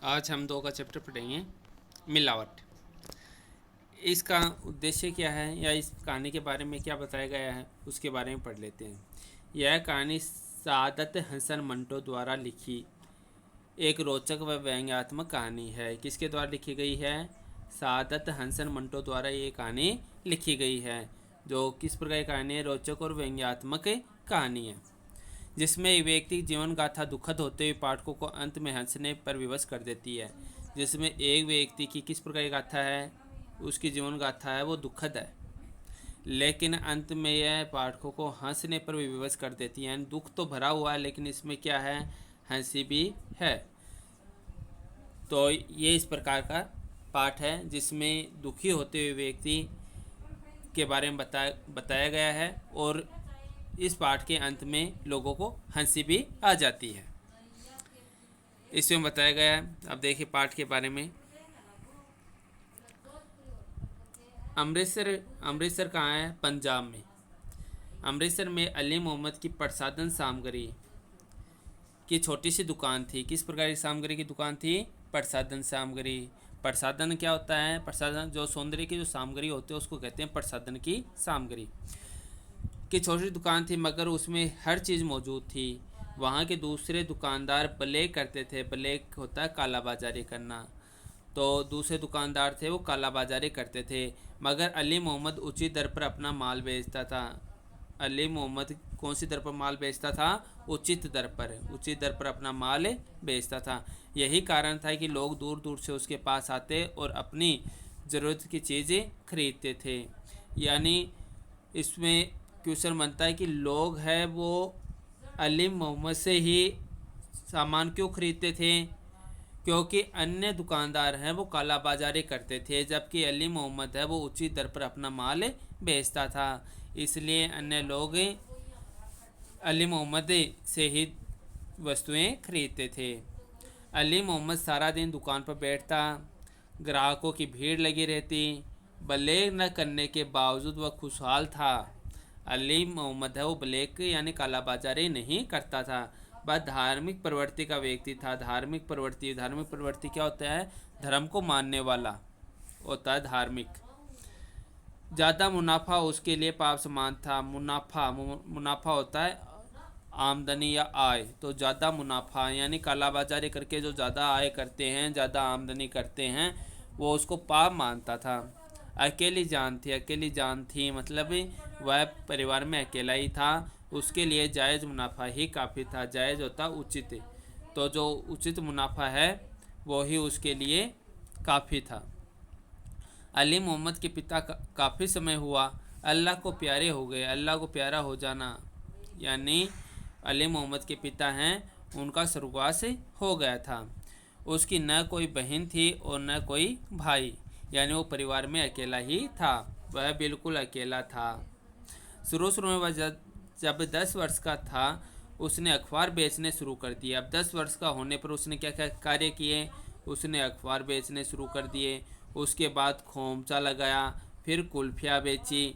आज हम 2 का चैप्टर पढ़ेंगे, मिलावट। इसका उद्देश्य क्या है या इस कहानी के बारे में क्या बताया गया है उसके बारे में पढ़ लेते हैं। यह कहानी सादत हसन मंटो द्वारा लिखी एक रोचक व व्यंग्यात्मक कहानी है। किसके द्वारा लिखी गई है? सादत हसन मंटो द्वारा ये कहानी लिखी गई है। जो किस प्रकार की कहानी है? रोचक और व्यंग्यात्मक कहानी है, जिसमें एक व्यक्ति की जीवन गाथा दुखद होते हुए पाठकों को अंत में हंसने पर विवश कर देती है। जिसमें एक व्यक्ति की किस प्रकार की गाथा है, उसकी जीवन गाथा है वो दुखद है, लेकिन अंत में यह पाठकों को हंसने पर भी विवश कर देती है। दुख तो भरा हुआ है लेकिन इसमें क्या है, हंसी भी है। तो ये इस प्रकार का पाठ है जिसमें दुखी होते हुए व्यक्ति के बारे में बताया गया है और इस पाठ के अंत में लोगों को हंसी भी आ जाती है। इसमें बताया गया है, अब देखिए पाठ के बारे में। अमृतसर कहाँ है? पंजाब में। अमृतसर में अली मोहम्मद की प्रसाधन सामग्री की छोटी सी दुकान थी। किस प्रकार की सामग्री की दुकान थी? प्रसाधन सामग्री। प्रसाधन क्या होता है? प्रसाधन जो सौंदर्य की जो सामग्री होती है उसको कहते हैं प्रसाधन की सामग्री की छोटी दुकान थी, मगर उसमें हर चीज़ मौजूद थी। वहाँ के दूसरे दुकानदार ब्लैक करते थे। ब्लैक होता है काला बाजारी करना। तो दूसरे दुकानदार थे वो काला बाजारी करते थे, मगर अली मोहम्मद उचित दर पर अपना माल बेचता था। अली मोहम्मद कौन सी दर पर माल बेचता था? उचित दर पर। उचित दर पर अपना माल बेचता था। यही कारण था कि लोग दूर दूर से उसके पास आते और अपनी ज़रूरत की चीज़ें खरीदते थे। यानी इसमें क्वेश्चन बनता है कि लोग हैं वो अली मोहम्मद से ही सामान क्यों खरीदते थे? क्योंकि अन्य दुकानदार हैं वो काला बाजारी करते थे, जबकि अली मोहम्मद है वो उचित दर पर अपना माल बेचता था। इसलिए अन्य लोग अली मोहम्मद से ही वस्तुएं खरीदते थे। अली मोहम्मद सारा दिन दुकान पर बैठता, ग्राहकों की भीड़ लगी रहती। ब्लैक न करने के बावजूद वह खुशहाल था। अली मोहम्मद है वो ब्लैक यानी काला बाजारी नहीं करता था। वह धार्मिक प्रवृत्ति का व्यक्ति था। धार्मिक प्रवृत्ति क्या होता है? धर्म को मानने वाला होता है धार्मिक। ज़्यादा मुनाफा उसके लिए पाप समान था। मुनाफा होता है आमदनी या आय। तो ज़्यादा मुनाफा यानी काला बाजारी करके जो ज़्यादा आय करते हैं, ज़्यादा आमदनी करते हैं, वो उसको पाप मानता था। अकेली जान थी मतलब वह परिवार में अकेला ही था। उसके लिए जायज़ मुनाफा ही काफ़ी था। जायज़ होता उचित, तो जो उचित मुनाफा है वो ही उसके लिए काफ़ी था। अली मोहम्मद के पिता काफ़ी समय हुआ अल्लाह को प्यारे हो गए। अल्लाह को प्यारा हो जाना यानी अली मोहम्मद के पिता हैं उनका स्वर्गवास हो गया था। उसकी न कोई बहन थी और न कोई भाई, यानी वो परिवार में अकेला ही था। वह बिल्कुल अकेला था। शुरू शुरू में वह जब 10 वर्ष का था उसने अखबार बेचने शुरू कर दिए। अब 10 वर्ष का होने पर उसने क्या क्या कार्य किए? उसने अखबार बेचने शुरू कर दिए। उसके बाद खोमचा लगाया, फिर कुल्फिया बेची।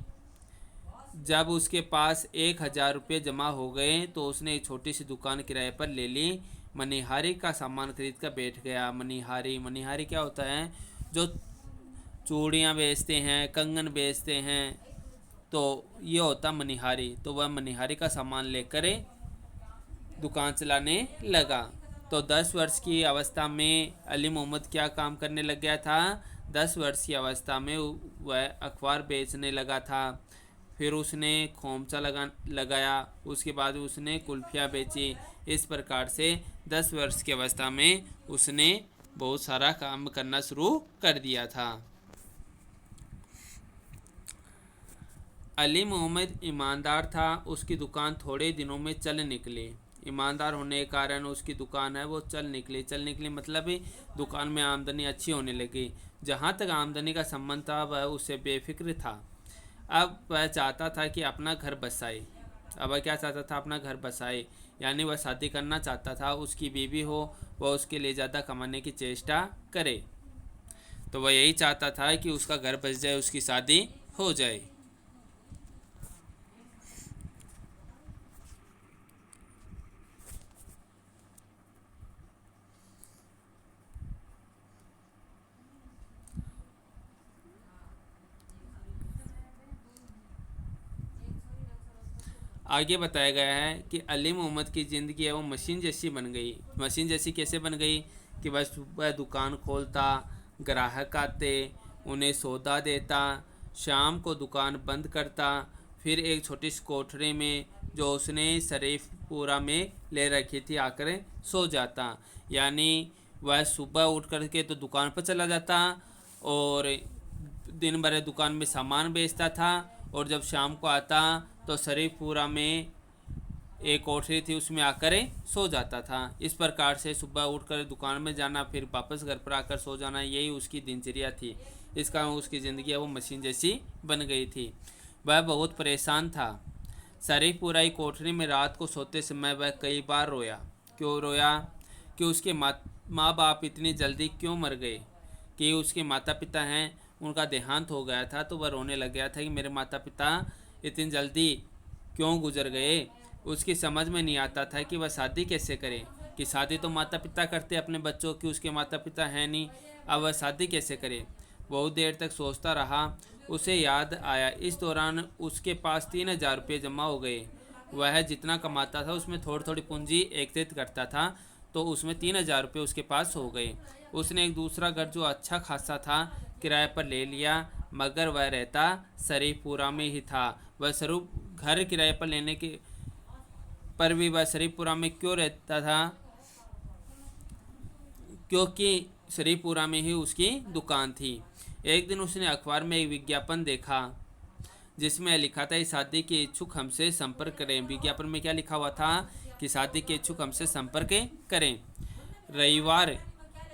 जब उसके पास 1,000 रुपये जमा हो गए तो उसने एक छोटी सी दुकान किराए पर ले ली। मनिहारी का सामान खरीद कर बैठ गया। मनिहारी क्या होता है? जो चूड़ियाँ बेचते हैं, कंगन बेचते हैं, तो ये होता मनिहारी। तो वह मनिहारी का सामान लेकर दुकान चलाने लगा। तो 10 वर्ष की अवस्था में अली मोहम्मद क्या काम करने लग गया था? 10 वर्ष की अवस्था में वह अखबार बेचने लगा था। फिर उसने खोमचा लगाया। उसके बाद उसने कुल्फिया बेची। इस प्रकार से 10 वर्ष की अवस्था में उसने बहुत सारा काम करना शुरू कर दिया था। अली मोहम्मद ईमानदार था। उसकी दुकान थोड़े दिनों में चल निकली। ईमानदार होने के कारण उसकी दुकान है वो चल निकली मतलब दुकान में आमदनी अच्छी होने लगी। जहाँ तक आमदनी का संबंध था वह उससे बेफिक्र था। अब वह चाहता था कि अपना घर बसाए। अब वह क्या चाहता था? अपना घर बसाए, यानी वह शादी करना चाहता था। उसकी बीवी हो वह उसके लिए ज़्यादा कमाने की चेष्टा करे। तो वह यही चाहता था कि उसका घर बस जाए, उसकी शादी हो जाए। आगे बताया गया है कि अली मोहम्मद की ज़िंदगी है वो मशीन जैसी बन गई। मशीन जैसी कैसे बन गई कि वह सुबह दुकान खोलता, ग्राहक आते, उन्हें सौदा देता, शाम को दुकान बंद करता, फिर एक छोटी सी कोठरी में जो उसने शरीफपुरा में ले रखी थी आकर सो जाता। यानी वह सुबह उठ करके तो दुकान पर चला जाता और दिन भर दुकान में सामान बेचता था, और जब शाम को आता तो शरीफपुरा में एक कोठरी थी उसमें आकर सो जाता था। इस प्रकार से सुबह उठकर दुकान में जाना, फिर वापस घर पर आकर सो जाना, यही उसकी दिनचर्या थी। इस कारण उसकी ज़िंदगी है वो मशीन जैसी बन गई थी। वह बहुत परेशान था। शरीफपुरा की कोठरी में रात को सोते समय वह कई बार रोया। क्यों रोया? कि उसके माँ बाप इतनी जल्दी क्यों मर गए, कि उसके माता पिता हैं उनका देहांत हो गया था, तो वह रोने लग गया था कि मेरे माता पिता इतनी जल्दी क्यों गुजर गए। उसकी समझ में नहीं आता था कि वह शादी कैसे करे, कि शादी तो माता पिता करते अपने बच्चों की, उसके माता पिता हैं नहीं, अब वह शादी कैसे करे। बहुत देर तक सोचता रहा। उसे याद आया इस दौरान उसके पास 3,000 रुपये जमा हो गए। वह जितना कमाता था उसमें थोड़ी थोड़ी पूंजी एकत्रित करता था, तो उसमें 3,000 रुपये उसके पास हो गए। उसने एक दूसरा घर जो अच्छा खासा था किराए पर ले लिया, मगर वह रहता शरीफपुरा में ही था। वह स्वरूप घर किराए पर लेने के पर भी वह शरीफपुरा में क्यों रहता था? क्योंकि शरीफपुरा में ही उसकी दुकान थी। एक दिन उसने अखबार में एक विज्ञापन देखा जिसमें लिखा था, इस शादी के इच्छुक हमसे संपर्क करें। विज्ञापन में क्या लिखा हुआ था? कि शादी के इच्छुक हमसे संपर्क करें। रविवार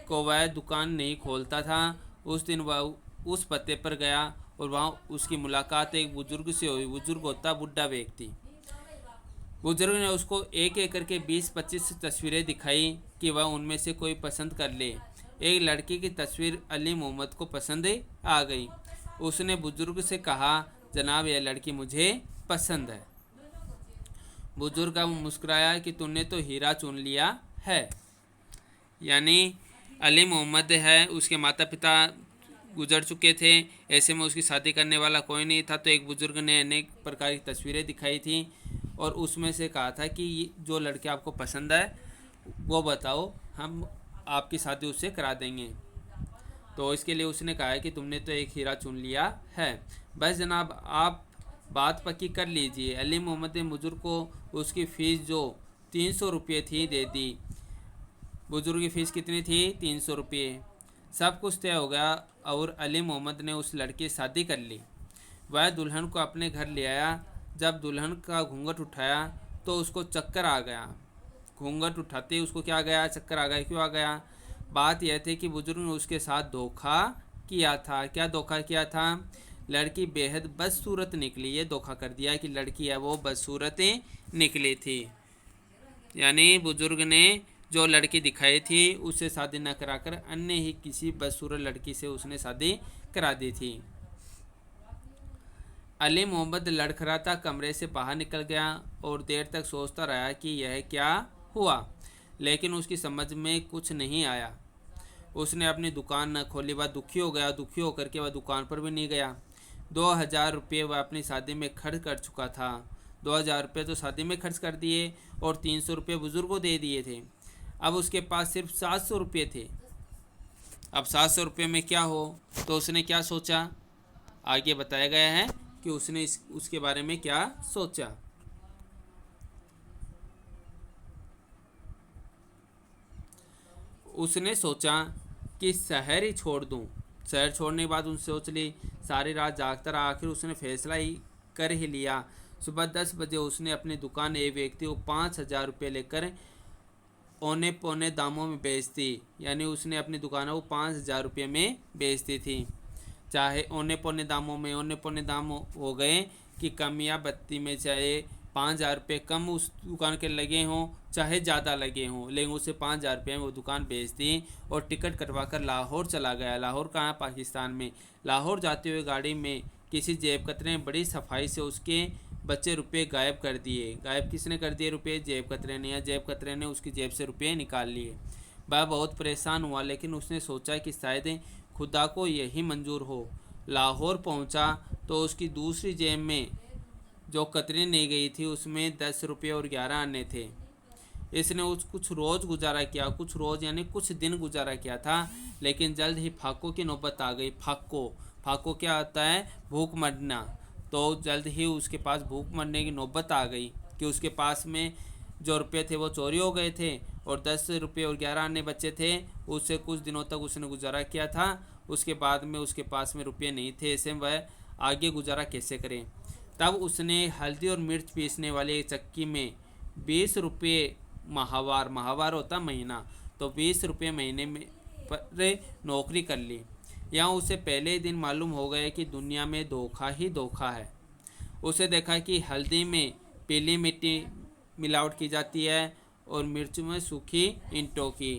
को वह दुकान नहीं खोलता था। उस दिन वह उस पते पर गया और वहाँ उसकी मुलाकात एक बुजुर्ग से हुई। बुजुर्ग होता बुढ़ा व्यक्ति। बुजुर्ग ने उसको एक एक करके 20-25 तस्वीरें दिखाई कि वह उनमें से कोई पसंद कर ले। एक लड़की की तस्वीर अली मोहम्मद को पसंद आ गई। उसने बुजुर्ग से कहा, जनाब यह लड़की मुझे पसंद है। बुजुर्ग का मुस्कुराया कि तूने तो हीरा चुन लिया है। यानी अली मोहम्मद है, उसके माता पिता गुजर चुके थे, ऐसे में उसकी शादी करने वाला कोई नहीं था। तो एक बुजुर्ग ने अनेक प्रकार की तस्वीरें दिखाई थी और उसमें से कहा था कि जो लड़के आपको पसंद है वो बताओ, हम आपकी शादी उससे करा देंगे। तो इसके लिए उसने कहा है कि तुमने तो एक हीरा चुन लिया है, बस जनाब आप बात पक्की कर लीजिए। अली मोहम्मद ने बुजुर्ग को उसकी फ़ीस जो 300 रुपये थी दे दी। बुजुर्ग की फ़ीस कितनी थी? 300 रुपये। सब कुछ तय हो गया और अली मोहम्मद ने उस लड़की से शादी कर ली। वह दुल्हन को अपने घर ले आया। जब दुल्हन का घूंघट उठाया तो उसको चक्कर आ गया। घूंघट उठाते ही उसको क्या आ गया? चक्कर आ गया। क्यों आ गया? बात यह थी कि बुजुर्ग ने उसके साथ धोखा किया था। क्या धोखा किया था? लड़की बेहद बदसूरत निकली। ये धोखा कर दिया कि लड़की है वो बदसूरत निकली थी। यानी बुजुर्ग ने जो लड़की दिखाई थी उससे शादी न कराकर अन्य ही किसी बदसूरत लड़की से उसने शादी करा दी थी। अली मोहम्मद लड़खड़ाता कमरे से बाहर निकल गया और देर तक सोचता रहा कि यह क्या हुआ, लेकिन उसकी समझ में कुछ नहीं आया। उसने अपनी दुकान न खोली। वह दुखी हो गया। दुखी होकर के वह दुकान पर भी नहीं गया। 2,000 रुपये वह अपनी शादी में खर्च कर चुका था। 2,000 रुपये तो शादी में खर्च कर दिए और 300 रुपये बुजुर्ग को दे दिए थे। अब उसके पास सिर्फ 700 रुपये थे। अब 700 रुपये में क्या हो? तो उसने क्या सोचा? आगे बताया गया है कि उसने उसके बारे में क्या सोचा। उसने सोचा कि शहर ही छोड़ दूं। शहर छोड़ने के बाद उसने सोच ली, सारी रात जागता रहा। आखिर उसने फैसला ही कर ही लिया। सुबह 10 बजे उसने अपनी दुकान एक व्यक्ति को 5,000 रुपये लेकर औने पौने दामों में बेच दी। यानी उसने अपनी दुकान को 5,000 रुपये में बेच दी थी। चाहे औने पौने दामों में, औने पौने दाम हो गए कि कम या बत्ती में, चाहे 5,000 रुपये कम उस दुकान के लगे हों चाहे ज़्यादा लगे हों, लेकिन उसे 5,000 रुपये में वो दुकान बेच दी और टिकट कटवा कर लाहौर चला गया। लाहौर कहाँ? पाकिस्तान में। लाहौर जाते हुए गाड़ी में किसी जेब कतरे ने बड़ी सफाई से उसके बचे रुपये गायब कर दिए। गायब किसने कर दिए रुपये? जेब कतरे ने। या जेब कतरे ने उसकी जेब से रुपये निकाल लिए। वह बहुत परेशान हुआ, लेकिन उसने सोचा कि शायद खुदा को यही मंजूर हो। लाहौर पहुंचा तो उसकी दूसरी जेब में जो कतरी नहीं गई थी उसमें 10 रुपये और 11 आने थे। इसने कुछ रोज़ गुजारा किया, कुछ रोज़ यानी कुछ दिन गुजारा किया था, लेकिन जल्द ही फाको की नौबत आ गई। फाको क्या आता है? भूख मरना। तो जल्द ही उसके पास भूख मरने की नौबत आ गई कि उसके पास में जो रुपये थे वो चोरी हो गए थे और 10 रुपये और 11 आने बचे थे। उससे कुछ दिनों तक उसने गुजारा किया था। उसके बाद में उसके पास में रुपये नहीं थे, ऐसे में वह आगे गुजारा कैसे करें। तब उसने हल्दी और मिर्च पीसने वाली एक चक्की में 20 रुपये माहवार होता महीना, तो 20 रुपये महीने में पर नौकरी कर ली। यहाँ उसे पहले ही दिन मालूम हो गया कि दुनिया में धोखा ही धोखा है। उसे देखा कि हल्दी में पीली मिट्टी मिलावट की जाती है और मिर्च में सूखी ईंटों की,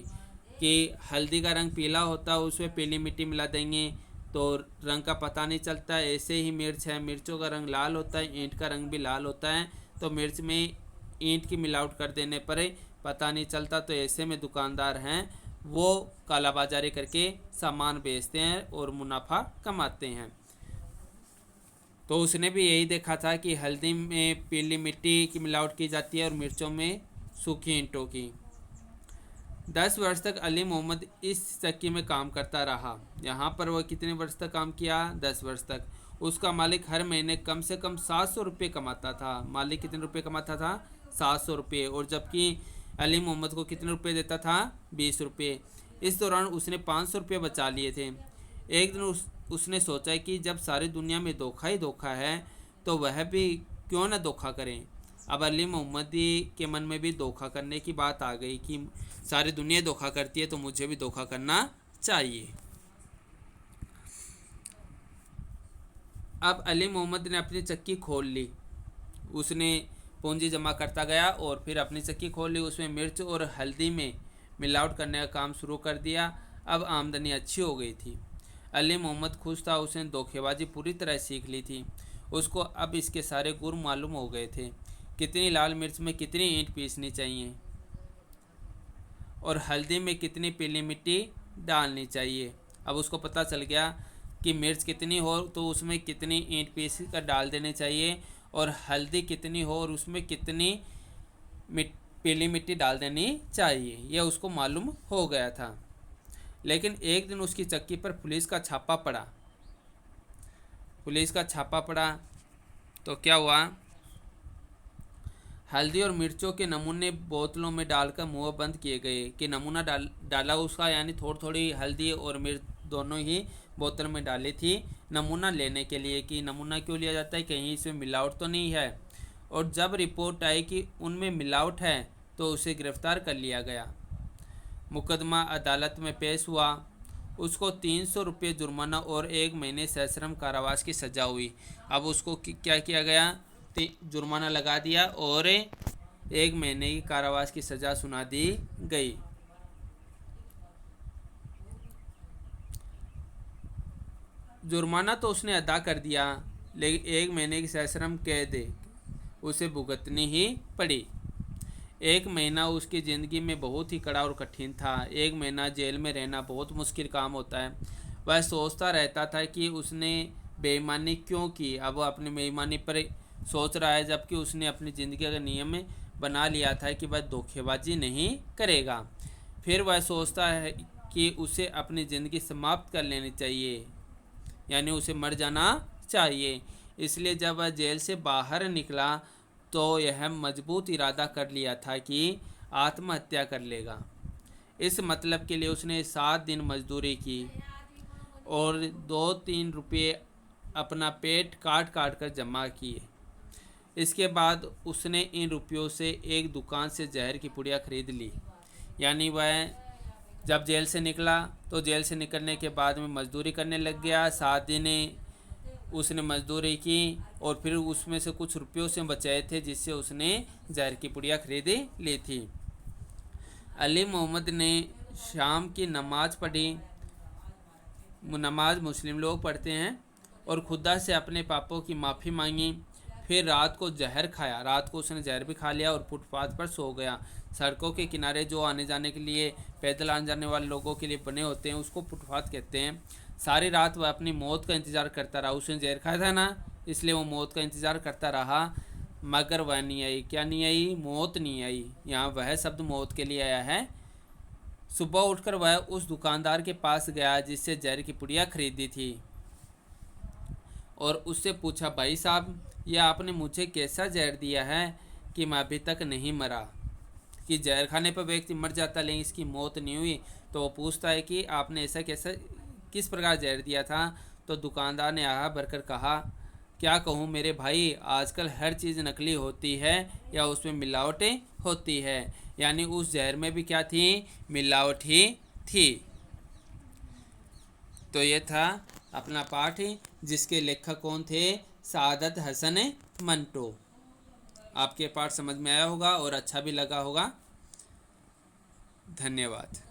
कि हल्दी का रंग पीला होता है उसमें पीली मिट्टी मिला देंगे तो रंग का पता नहीं चलता। ऐसे ही मिर्च है, मिर्चों का रंग लाल होता है, ईंट का रंग भी लाल होता है, तो मिर्च में ईंट की मिलावट कर देने पर पता नहीं चलता। तो ऐसे में दुकानदार हैं वो कालाबाजारी करके सामान बेचते हैं और मुनाफा कमाते हैं। तो उसने भी यही देखा था कि हल्दी में पीली मिट्टी की मिलावट की जाती है और मिर्चों में सूखी ईंटों की। 10 वर्ष तक अली मोहम्मद इस चक्की में काम करता रहा। यहाँ पर वह कितने वर्ष तक काम किया? 10 वर्ष तक। उसका मालिक हर महीने कम से कम 700 रुपये कमाता था। मालिक कितने रुपये कमाता था? 700 रुपये। और जबकि अली मोहम्मद को कितने रुपये देता था? 20 रुपये। इस दौरान उसने 500 रुपये बचा लिए थे। एक दिन उसने सोचा कि जब सारी दुनिया में धोखा ही धोखा है तो वह भी क्यों न धोखा करें। अब अली मोहम्मदी के मन में भी धोखा करने की बात आ गई कि सारी दुनिया धोखा करती है तो मुझे भी धोखा करना चाहिए। अब अली मोहम्मद ने अपनी चक्की खोल ली। उसने पूंजी जमा करता गया और फिर अपनी चक्की खोल ली। उसमें मिर्च और हल्दी में मिलावट करने का काम शुरू कर दिया। अब आमदनी अच्छी हो गई थी। अली मोहम्मद खुश था। उसने धोखेबाजी पूरी तरह सीख ली थी। उसको अब इसके सारे गुण मालूम हो गए थे। कितनी लाल मिर्च में कितनी ईंट पीसनी चाहिए और हल्दी में कितनी पीली मिट्टी डालनी चाहिए। अब उसको पता चल गया कि मिर्च कितनी हो तो उसमें कितनी ईंट पीस कर डाल देनी चाहिए और हल्दी कितनी हो और उसमें कितनी पीली मिट्टी डाल देनी चाहिए। यह उसको मालूम हो गया था। लेकिन एक दिन उसकी चक्की पर पुलिस का छापा पड़ा। तो क्या हुआ? हल्दी और मिर्चों के नमूने बोतलों में डालकर मुंह बंद किए गए। कि नमूना डाला उसका, यानी थोड़ी थोड़ी हल्दी और मिर्च दोनों ही बोतल में डाली थी नमूना लेने के लिए। कि नमूना क्यों लिया जाता है? कहीं इसमें मिलावट तो नहीं है। और जब रिपोर्ट आई कि उनमें मिलावट है तो उसे गिरफ्तार कर लिया गया। मुकदमा अदालत में पेश हुआ। उसको 300 रुपये जुर्माना और 1 महीने सश्रम कारावास की सज़ा हुई। अब उसको क्या किया गया? जुर्माना लगा दिया और 1 महीने की कारावास की सज़ा सुना दी गई। जुर्माना तो उसने अदा कर दिया, लेकिन 1 महीने की सश्रम कैद उसे भुगतनी ही पड़ी। 1 महीना उसकी ज़िंदगी में बहुत ही कड़ा और कठिन था। 1 महीना जेल में रहना बहुत मुश्किल काम होता है। वह सोचता रहता था कि उसने बेईमानी क्यों की। अब वह अपनी बेईमानी पर सोच रहा है, जबकि उसने अपनी ज़िंदगी का नियम बना लिया था कि वह धोखेबाजी नहीं करेगा। फिर वह सोचता है कि उसे अपनी ज़िंदगी समाप्त कर लेनी चाहिए, यानी उसे मर जाना चाहिए। इसलिए जब वह जेल से बाहर निकला तो यह मजबूत इरादा कर लिया था कि आत्महत्या कर लेगा। इस मतलब के लिए उसने 7 दिन मजदूरी की और 2-3 रुपये अपना पेट काट काट कर जमा किए। इसके बाद उसने इन रुपयों से एक दुकान से जहर की पुड़िया खरीद ली। यानी वह जब जेल से निकला तो जेल से निकलने के बाद में मजदूरी करने लग गया। 7 दिन उसने मजदूरी की और फिर उसमें से कुछ रुपयों से बचाए थे जिससे उसने जहर की पुड़िया खरीद ली थी। अली मोहम्मद ने शाम की नमाज पढ़ी। नमाज मुस्लिम लोग पढ़ते हैं। और खुदा से अपने पापों की माफ़ी मांगी। फिर रात को जहर खाया। रात को उसने जहर भी खा लिया और फुटपाथ पर सो गया। सड़कों के किनारे जो आने जाने के लिए, पैदल आने जाने वाले लोगों के लिए बने होते हैं, उसको फुटपाथ कहते हैं। सारी रात वह अपनी मौत का इंतज़ार करता रहा। उसने जहर खाया था ना, इसलिए वो मौत का इंतज़ार करता रहा, मगर वह नहीं आई। क्या नहीं आई? मौत नहीं आई। यहाँ वह शब्द मौत के लिए आया है। सुबह उठकर वह उस दुकानदार के पास गया जिससे जहर की पुड़िया खरीदी थी और उससे पूछा, भाई साहब, यह आपने मुझे कैसा जहर दिया है कि मैं अभी तक नहीं मरा? कि जहर खाने पर व्यक्ति मर जाता लेकिन इसकी मौत नहीं हुई। तो वो पूछता है कि आपने ऐसा कैसा, किस प्रकार जहर दिया था? तो दुकानदार ने आह भरकर कहा, क्या कहूँ मेरे भाई, आजकल हर चीज़ नकली होती है या उसमें मिलावटें होती है। यानी उस जहर में भी क्या थी? मिलावट ही थी। तो ये था अपना पाठ जिसके लेखक कौन थे? सादत हसन मंटो। आपके पाठ समझ में आया होगा और अच्छा भी लगा होगा। धन्यवाद।